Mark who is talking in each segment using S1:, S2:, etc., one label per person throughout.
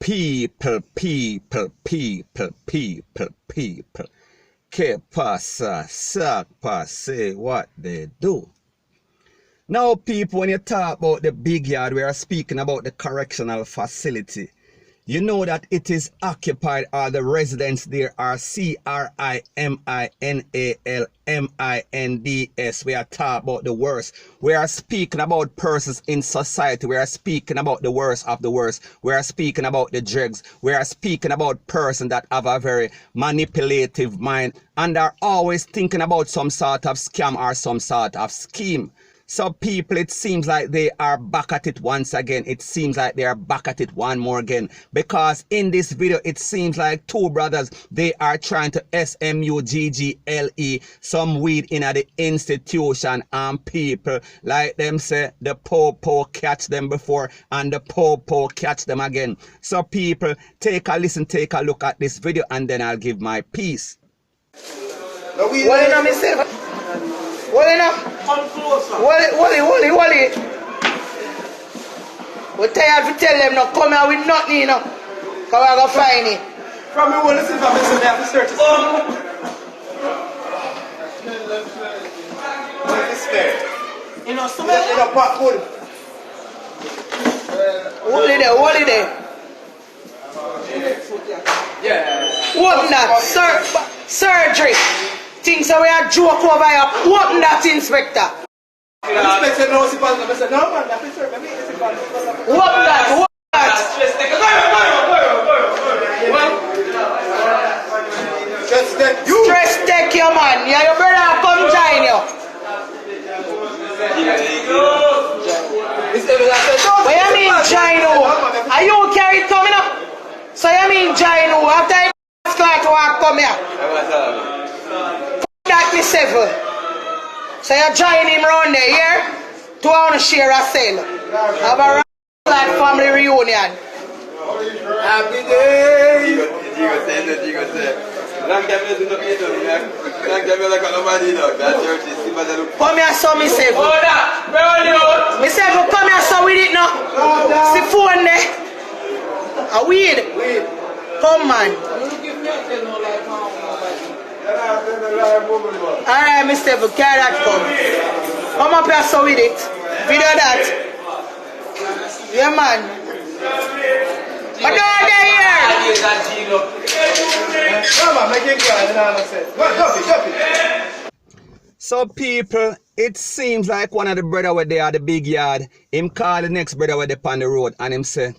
S1: People. Que pasa, sac passe, what they do. Now, people, when you talk about the big yard, we are speaking about the correctional facility. You know that it is occupied, or the residents there are CRIMINALMINDS. We are talking about the worst. We are speaking about persons in society. We are speaking about the worst of the worst. We are speaking about the drugs. We are speaking about persons that have a very manipulative mind and are always thinking about some sort of scam or some sort of scheme. So people, it seems like they are back at it once again. It seems like they are back at it one more again. Because in this video, it seems like two brothers, they are trying to SMUGGLE some weed in the institution. And people, like them say, the po-po catch them before and the po-po catch them again. So people, take a listen, take a look at this video, and then I'll give my piece.
S2: What you know, Mr. What you know?
S3: Come closer.
S2: Wally. We're tired to tell them no come here with nothing, you know. Because we're going to find it.
S3: From me, want to see if I'm missing there for search.
S2: What is there?
S3: You know, some
S2: In a pot food. Wally there.
S3: Yeah.
S2: Open that, surgery. Things that we are joke over here. Open that, Inspector.
S3: Inspector knows if I'm saying, no man, that's it.
S2: Open that. Stress take your man. Yeah, your brother come join you. What you mean join you? Are you carry it coming up? So you mean join you? After you start to walk come here. That me seven. So you join him round there, yeah? To want to share a cell. Have a like family reunion.
S3: Happy day.
S2: Come here, so me seven. Me seven, come here, so with it now. See phone there. A weed. Come man. Alright, Mr. Stephen, carry that come. Come up here so with it. Video that. Yeah, man. But don't they here?
S1: So people, it seems like one of the brother where they are the big yard, him call the next brother where they on the road and him say,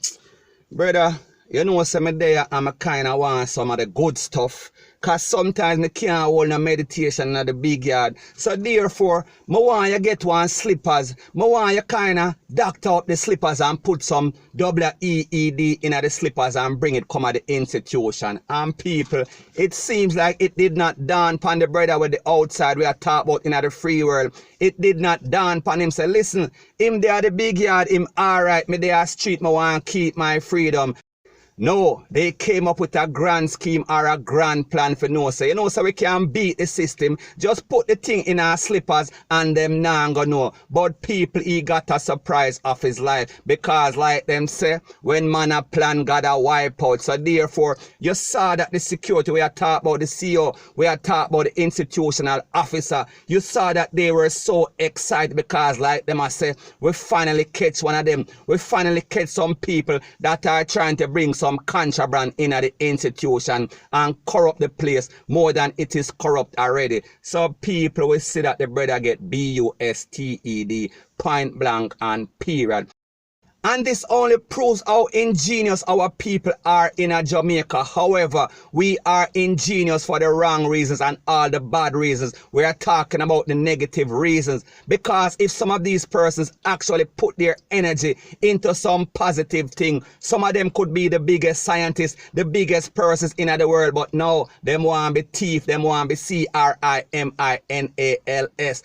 S1: brother, you know some there I'm a kind of want some of the good stuff. Cause sometimes I can't hold no meditation in the big yard. So therefore, I want you get one slippers. I want you kinda doctor up the slippers and put some WEED in the slippers and bring it come at the institution. And people, it seems like it did not dawn upon the brother with the outside we are talking about in the free world. It did not dawn upon him say, listen, him there the big yard, him alright, me there street, I want to keep my freedom. No, they came up with a grand scheme or a grand plan for no say. You know, so we can beat the system. Just put the thing in our slippers and them nah go know. But people, he got a surprise of his life. Because like them say, when man a plan, God a wipe out. So therefore, you saw that the security, we are talking about the CEO, we are talking about the institutional officer. You saw that they were so excited because like them I say, we finally catch one of them. We finally catch some people that are trying to bring some contraband in the institution and corrupt the place more than it is corrupt already. So people will see that the brother get BUSTED, point blank and period. And this only proves how ingenious our people are in Jamaica. However, we are ingenious for the wrong reasons and all the bad reasons. We are talking about the negative reasons. Because if some of these persons actually put their energy into some positive thing, some of them could be the biggest scientists, the biggest persons in the world. But no, them want to be thief, them want to be CRIMINALS.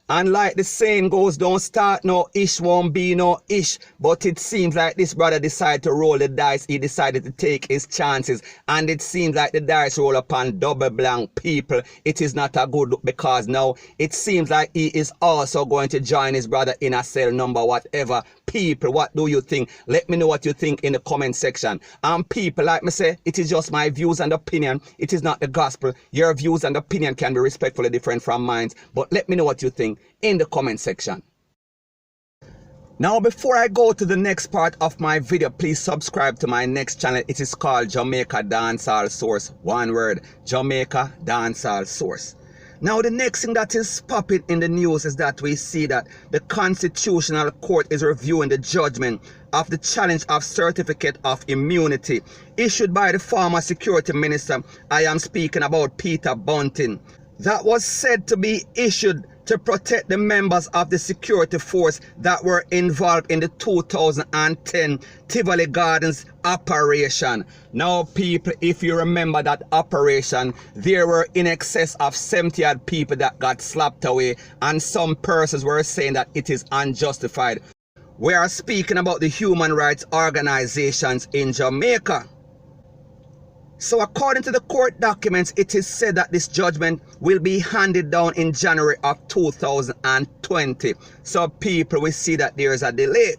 S1: And like the saying goes, don't start no ish, won't be no ish. But it seems like this brother decided to roll the dice. He decided to take his chances. And it seems like the dice roll upon double blank people. It is not a good look, because now it seems like he is also going to join his brother in a cell number whatever. People, what do you think? Let me know what you think in the comment section. And people, like me say, it is just my views and opinion. It is not the gospel. Your views and opinion can be respectfully different from mine. But let me know what you think in the comment section. Now, before I go to the next part of my video, please subscribe to my next channel. It is called Jamaica Dancehall Source. One word, Jamaica Dancehall Source. Now, the next thing that is popping in the news is that we see that the Constitutional Court is reviewing the judgment of the challenge of certificate of immunity issued by the former security minister. I am speaking about Peter Bunting. That was said to be issued to protect the members of the security force that were involved in the 2010 Tivoli Gardens operation. Now, people, if you remember that operation, there were in excess of 70 odd people that got slapped away, and some persons were saying that it is unjustified. We are speaking about the human rights organizations in Jamaica. So according to the court documents, it is said that this judgment will be handed down in January of 2020. So people, we see that there is a delay.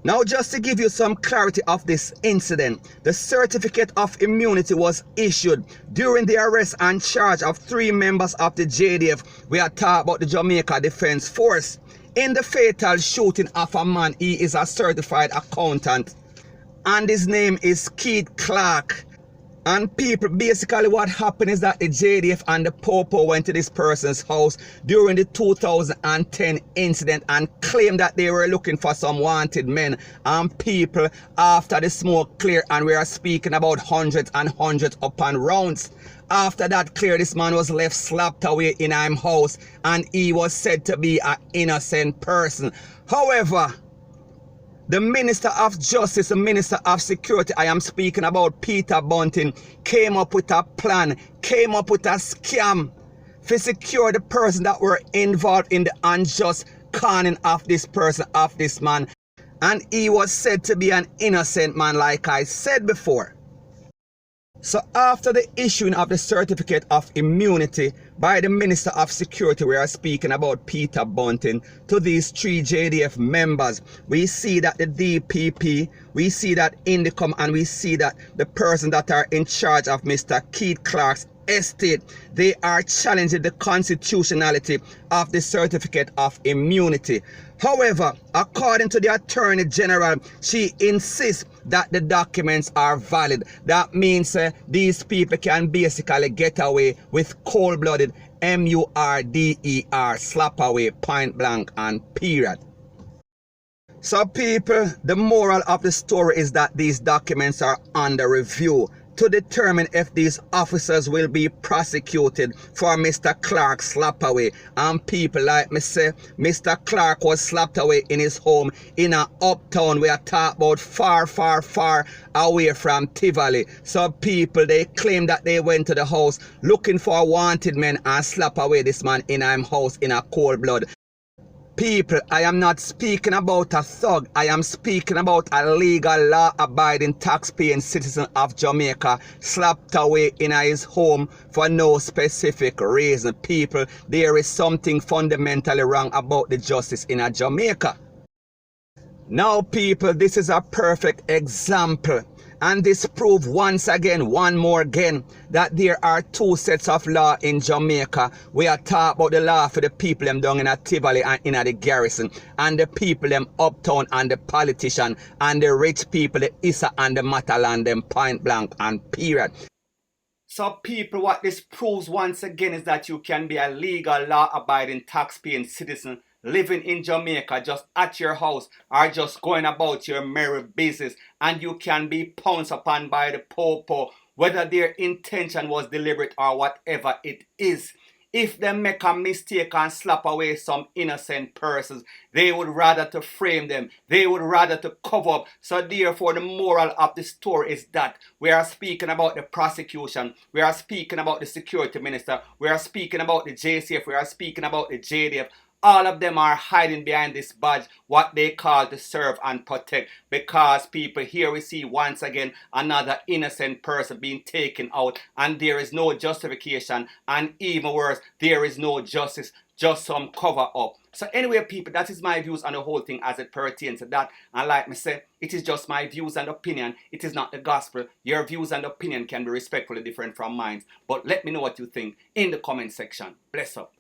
S1: Now, just to give you some clarity of this incident, the certificate of immunity was issued during the arrest and charge of 3 members of the JDF. We are talking about the Jamaica Defense Force. In the fatal shooting of a man, he is a certified accountant, and his name is Keith Clark. And people, basically what happened is that the JDF and the Popo went to this person's house during the 2010 incident and claimed that they were looking for some wanted men. And people, after the smoke cleared, and we are speaking about hundreds and hundreds upon rounds, after that clear, this man was left slapped away in his house, and he was said to be an innocent person. However, the Minister of Justice, the Minister of Security, I am speaking about Peter Bunting, came up with a plan, came up with a scam to secure the person that were involved in the unjust conning of this person, of this man. And he was said to be an innocent man, like I said before. So after the issuing of the certificate of immunity by the Minister of Security, we are speaking about Peter Bunting, to these 3 JDF members, we see that the DPP, we see that Indicom, and we see that the person that are in charge of Mr. Keith Clark's estate, they are challenging the constitutionality of the certificate of immunity. However, according to the Attorney General, she insists that the documents are valid. That means these people can basically get away with cold-blooded murder, slap away, point blank and period. So people, the moral of the story is that these documents are under review to determine if these officers will be prosecuted for Mr. Clark's slap away. And people, like me say, Mr. Clark was slapped away in his home in a uptown. We are talking about far, far, far away from Tivoli. So people, they claim that they went to the house looking for wanted men and slap away this man in his house in a cold blood. People, I am not speaking about a thug. I am speaking about a legal, law-abiding, tax-paying citizen of Jamaica slapped away in his home for no specific reason. People, there is something fundamentally wrong about the justice in Jamaica. Now, people, this is a perfect example. And this proves once again, one more again, that there are 2 sets of law in Jamaica. We are talking about the law for the people them down in a Tivoli and in a the garrison, and the people them uptown and the politician, and the rich people, the Issa and the Matalan, them point blank and period. So people, what this proves once again is that you can be a legal, law-abiding, tax-paying citizen living in Jamaica just at your house or just going about your merry business, and you can be pounced upon by the popo, whether their intention was deliberate or whatever it is. If they make a mistake and slap away some innocent persons, they would rather to frame them. They would rather to cover up. So therefore, the moral of the story is that we are speaking about the prosecution. We are speaking about the security minister. We are speaking about the JCF. We are speaking about the JDF. All of them are hiding behind this badge, what they call to serve and protect. Because people, here we see once again another innocent person being taken out, and there is no justification, and even worse, there is no justice, just some cover up. So anyway, people, that is my views on the whole thing as it pertains to that. And like me say, it is just my views and opinion. It is not the gospel. Your views and opinion can be respectfully different from mine. But let me know what you think in the comment section. Bless up.